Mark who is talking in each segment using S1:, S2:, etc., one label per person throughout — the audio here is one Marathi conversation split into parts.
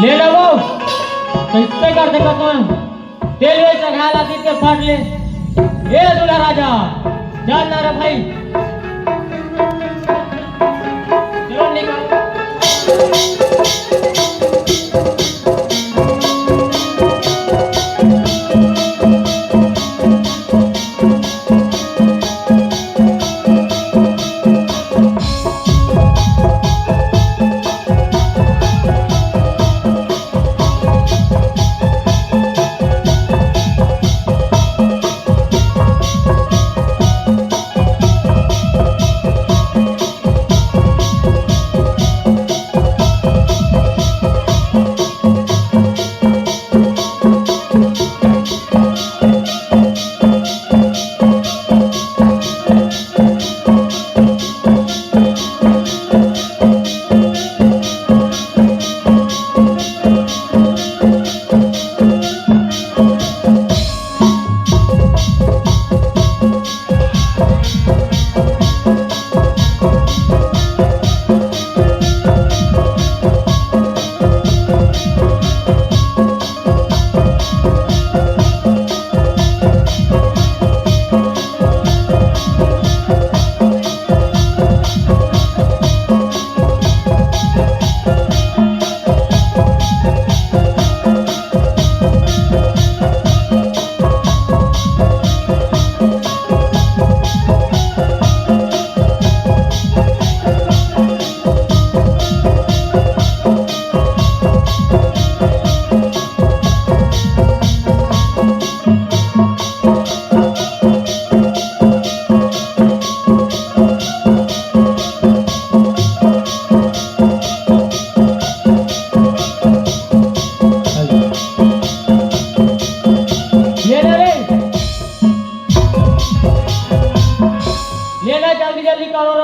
S1: ले लो वो कैसे करते कौन तेल वे चढ़ाला दीते फाट ले ये दूल्हा राजा जानना रे भाई चलो निकल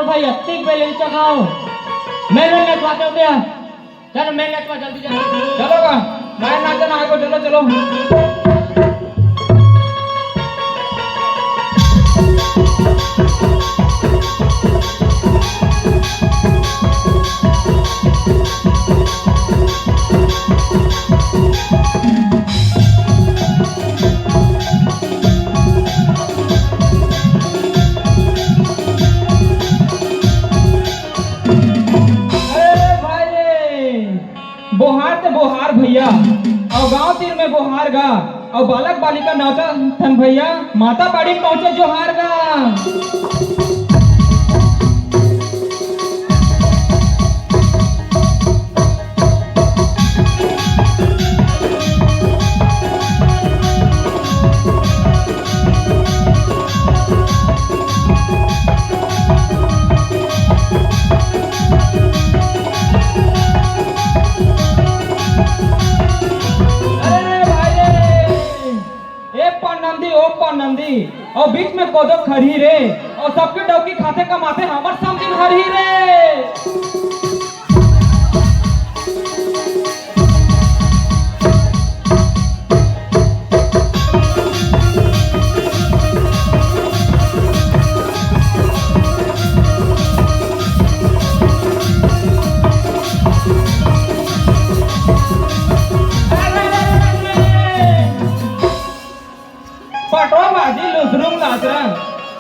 S1: भाई हत्ती बैलेंस चखाओ मैं नचवाते हो गया चलो मैं नचवा जल्दी जल्दी चलो का मैं नाचना आगो चलो चलो बोहार भैया और गांव तीर में बोहार गा और बालक बालिका नाचा थन भैया माता बाड़ी पहुंचे जोहार गा नंदी और बीच में कोदो खड़ी रे और सबके डौकी खाते कमाते हमर समझिन हरी रे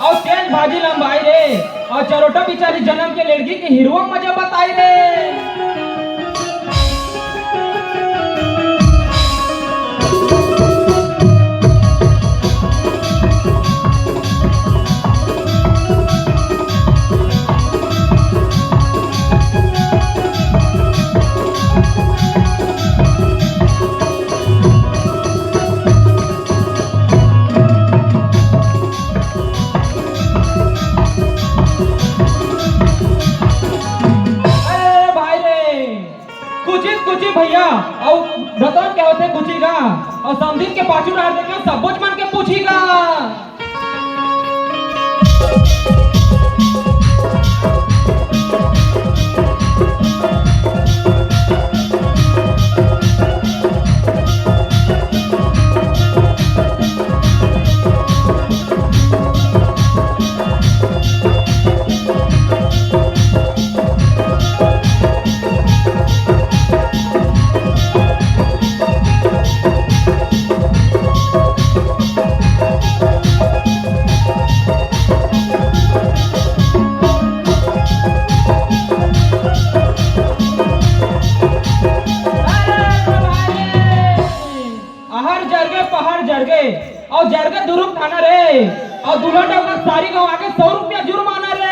S1: और तेज भाजी लंबाई रे और चरोटा बिचारी जन्म के लड़की के हीरो मजा बताई रे
S2: समझिन के पाछू डाल देखे सब कुछ मन के पूछीगा। और जरगे दुरुप थाना रे और दुल्हन का सारी गांव आके 100 रुपया जुर्माना रे।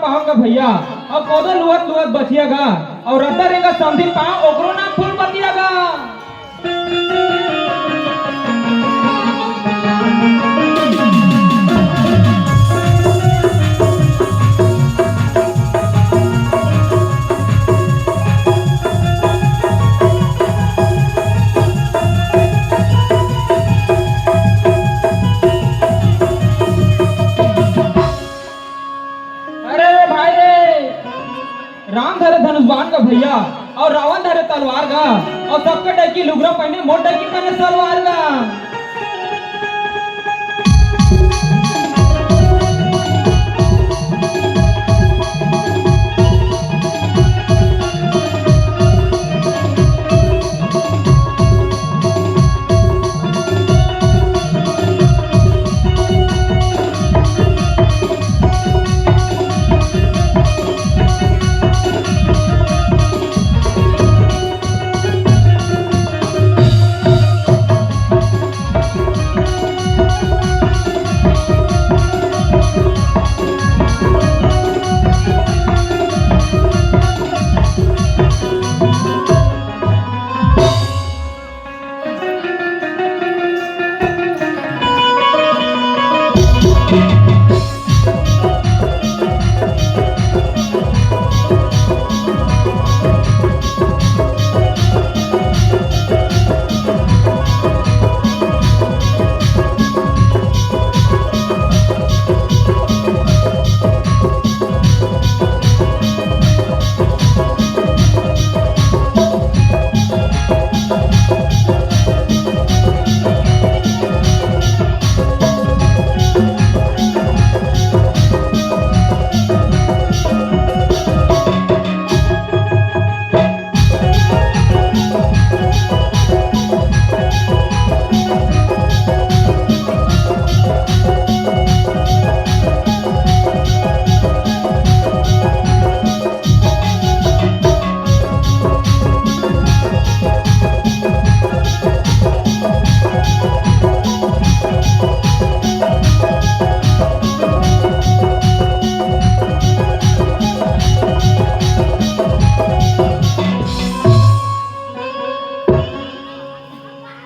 S2: पाऊंगा भैया और कोदो लुअत लुअत बचिएगा और रद्दा रेगा समझी पाओ ओकरो ना फूल बतिएगा। राम धरे धनुष्बाण का भैया और रावण धरे तलवार का और सबके डकी लुगरा पहने मोट डकी पहने सलवार का।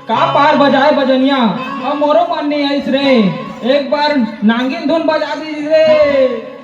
S2: का पार बजाए बजनिया और मोरो मन नहीं आइस रे, एक बार नांगिन धुन बजा दीजिए रे।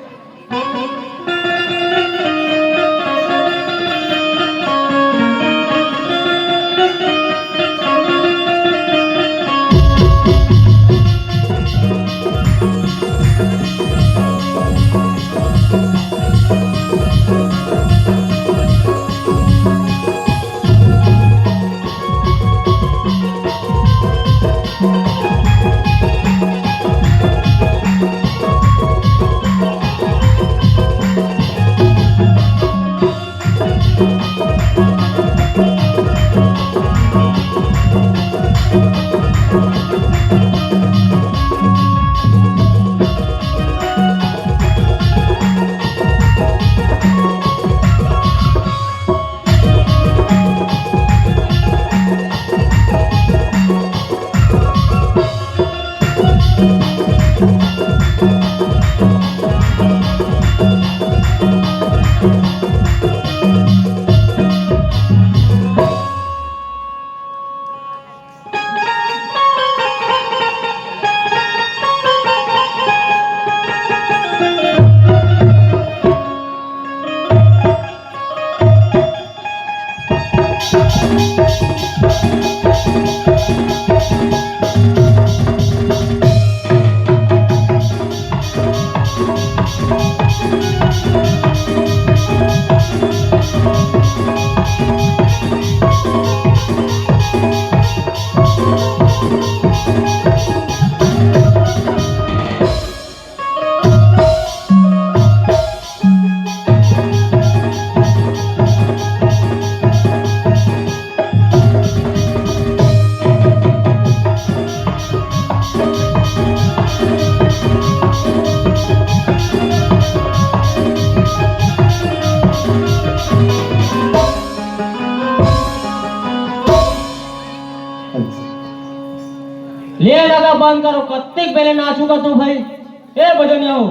S1: ले लगा बंद करो, कत्तिक पहले नाचूंगा तू भाई। ए बजनिया हो,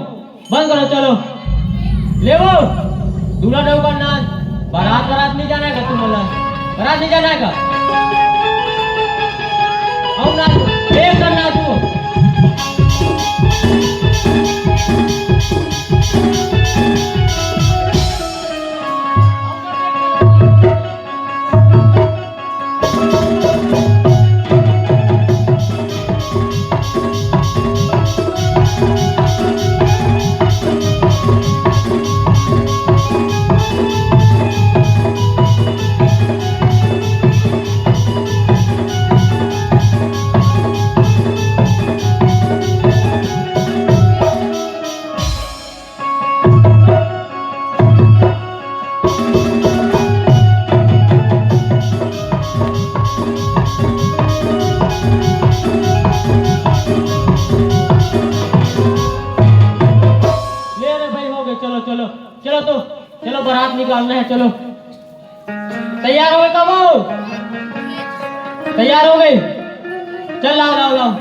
S1: बंद करो चलो। ले वो दूल्हा डोकर नाच। बारात बारात नहीं जाना है तुम बोला, बारात नहीं जाना है हम नाच एक कर नाचू। चलो चलो चलो तो चलो बारात निकालना है। चलो तैयार हो गए कब हो? तैयार हो गए? चल लाओ लाओ लाओ।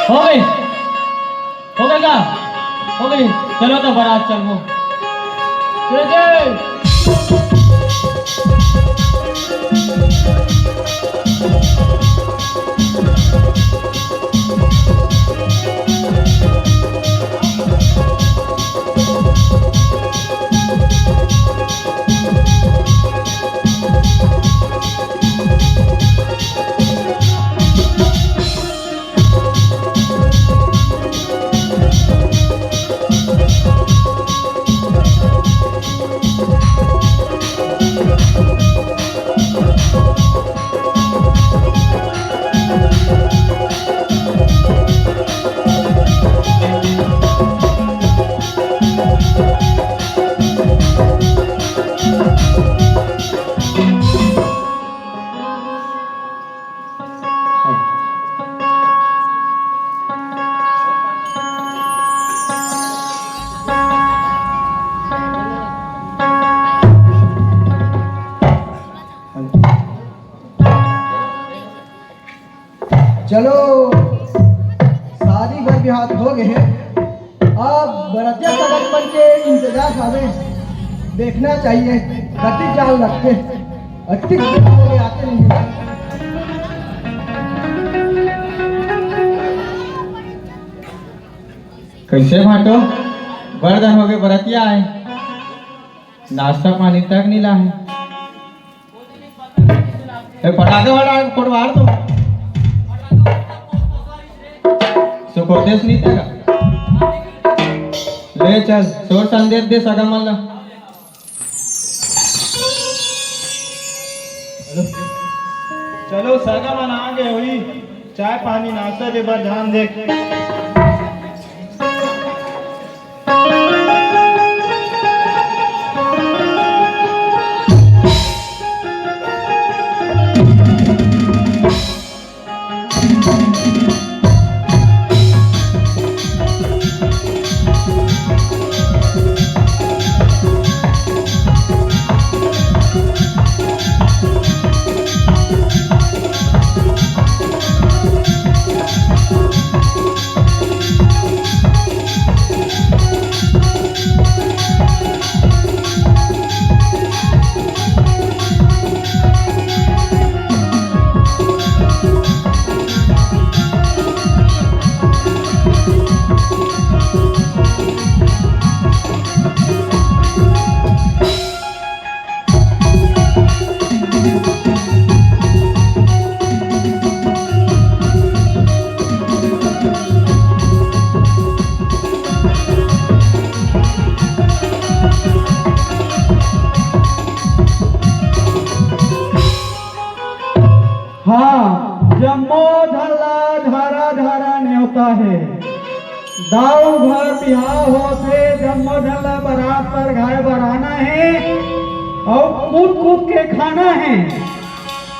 S1: हो गई? हो गई क्या? हो गई? चलो तो बारात चलो। चलो
S3: चलो शादी भर बिहार हो गए हैं, अब बरतिया सगन बन के इंतजार हमें देखना चाहिए कति चाल लगते अच्छी आते नहीं हैं।
S2: कैसे भाटो बर्दन हो गए बरतिया आए, नाश्ता पानी तक नहीं लाए। पटाखे वाला फोड़वाड़ तो सुखोदेश नहीं तेरा ले चल शोर संदेश दे सगा मल्ला।
S4: चलो सगा मन आ गए हुई, चाय पानी नाश्ता दे पर ध्यान दे।
S5: जम्मो धल्ला धारा धारा न्योता है, दाऊ भर बिहार होते जम्मो धल्ला बारात पर घाय बराना है और कूद कूद के खाना है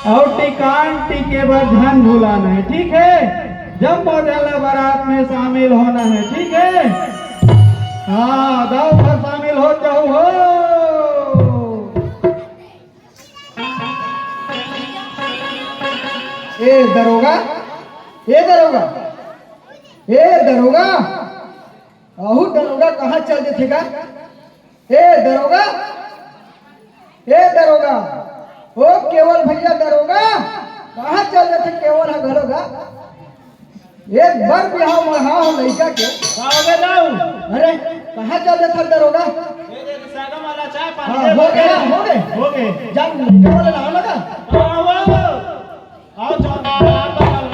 S5: और टिकान टीके पर धन भुलाना है। ठीक है, जम्मो धल्ला बारात में शामिल होना है। ठीक है, हाँ दाऊ भर शामिल हो जाओ हो।
S3: ए दरोगा, ए दरोगा, ए दरोगा, आहू दरोगा कहाँ चल देते का? ए दरोगा, ए दरोगा, ओ केवल भैया दरोगा कहाँ चल देते? केवल है घरोगा एक बार बिहाव मढ़ाओ लड़का के अरे कहाँ चल देते दरोगा?
S4: सगा वाला चाय
S3: हाँ,
S4: पानी
S3: हो गए हो गए
S4: हो गए।
S3: जान लड़का वाले लाओ लगा।
S4: आओ चल बारात पर चल।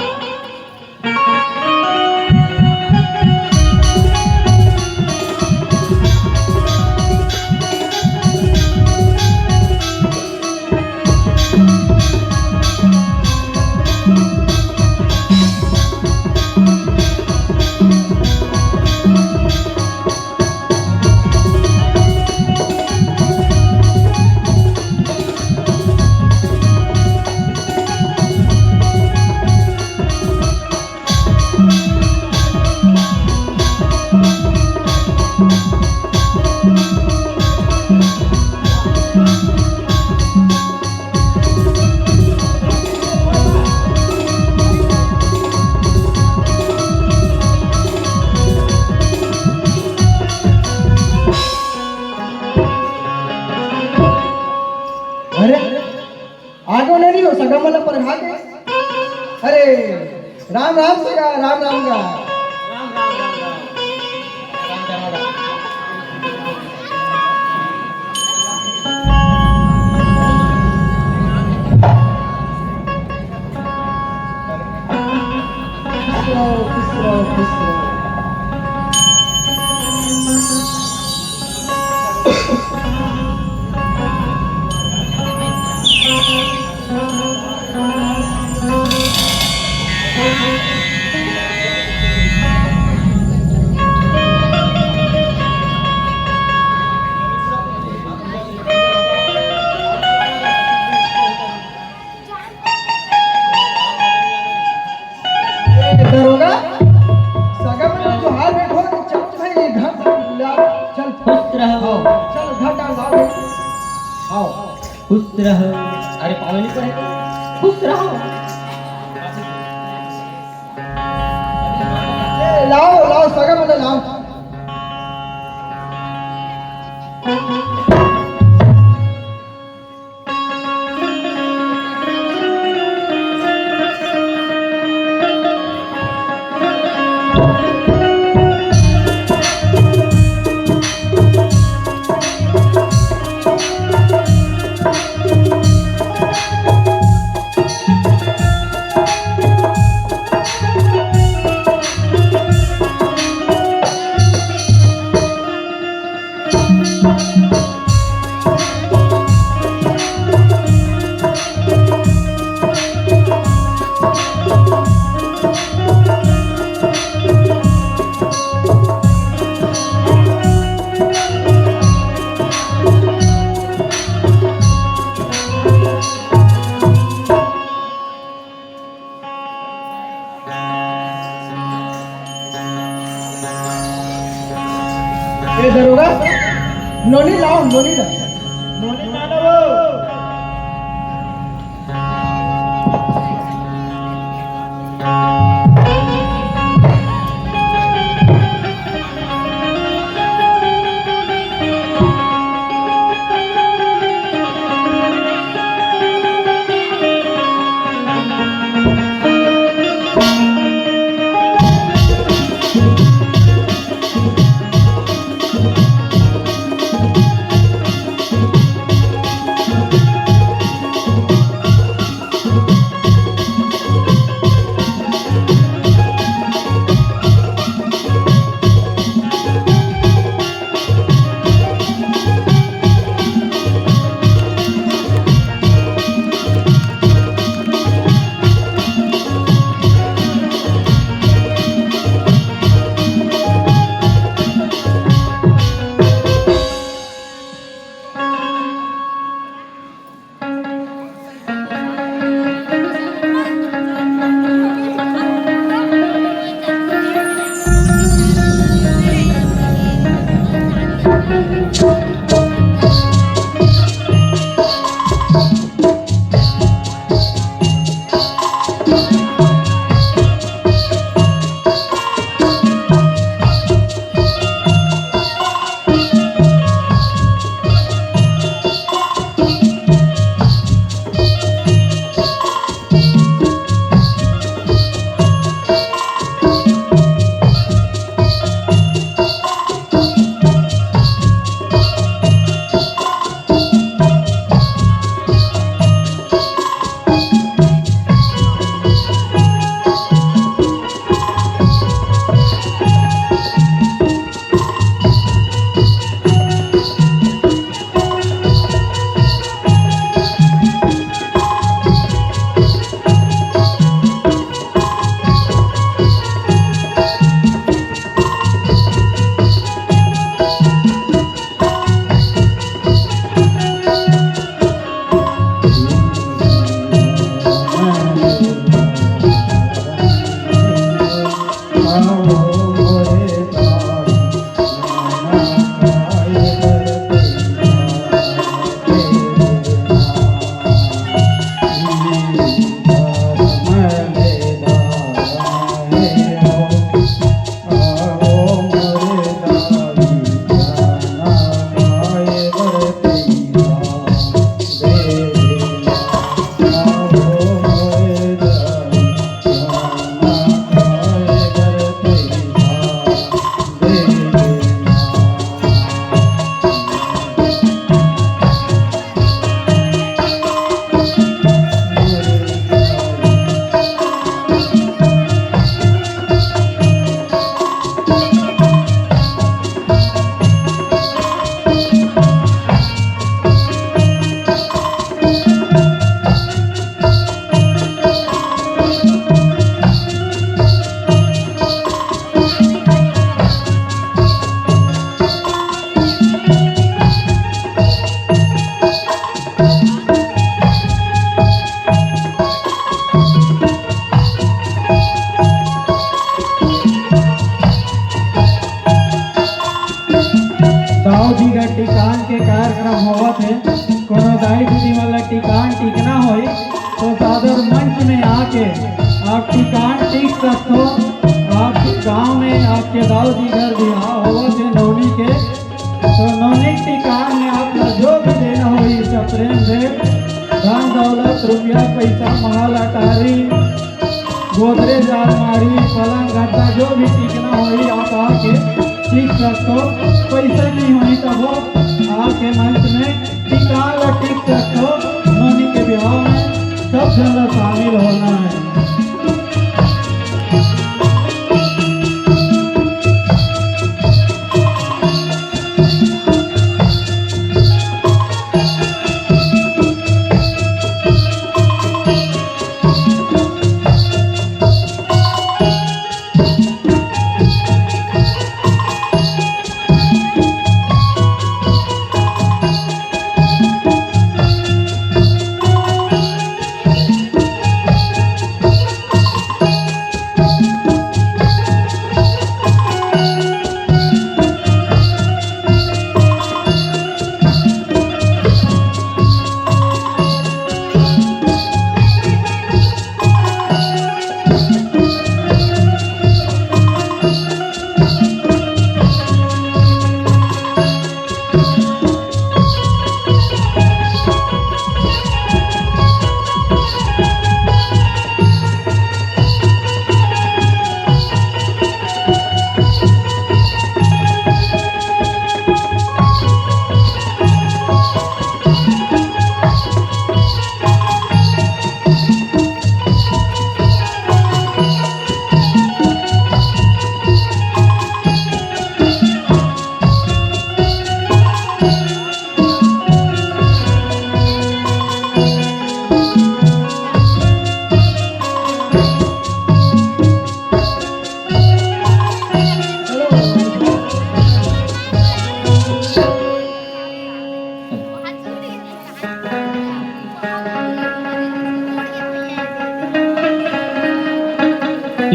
S3: अरे आगो नहीं हो सगा मतलब पर भागे। अरे राम राम सगा, राम राम का खुश रहो, खुश रहो। दरोगा सगा में जो हाल बैठो चल भाई घर ला चल
S1: खुश रहो,
S3: चल घर डाल आओ आओ
S1: खुश रहो। अरे पावनी पर है, खुश रहो।
S3: दरोगा मतलब लाओ। ए दरोगा, नोनी लाओ, नोनी लाओ।
S4: नोनी मानव
S5: टिकान के कार्यक्रम होवत है, कोनो दाई दीदी वाला टिकान टिकना होई तो सादर मंच में आके आप टिकान टिक सकते हो। आपके गांव में आपके दाऊ दाऊ जी घर बिहार होगा थे नौनी के, तो नौनी की टिकान में आपका जो भी देना हो इस प्रेम से धन दौलत रुपया पैसा महल अटारी गोदरेज अलमारी पलंग गद्दा जो भी टिकना हो आप आके टिक सकते हो। पैसे नहीं होई तब आके मंच में टिकान ला टिक सकते हो। नौनी के बिहार में सब जन शामिल होना है।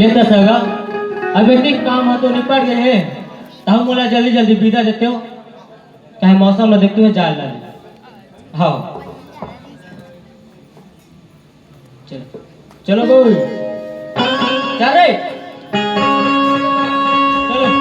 S1: लेता सगा अब एक काम हो तो निपट गए हैं, तो हम बोला जल्दी जल्दी विदा देते हो, चाहे मौसम में देखते हुए जाल डाले। हाँ चलो चलो बहू चल रे चलो।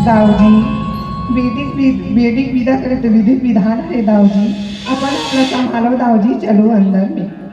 S6: दाऊजी वेदिक विदा करे तो विधिक विधान है दाऊजी अपन अपना संभालो दाऊजी चलो अंदर में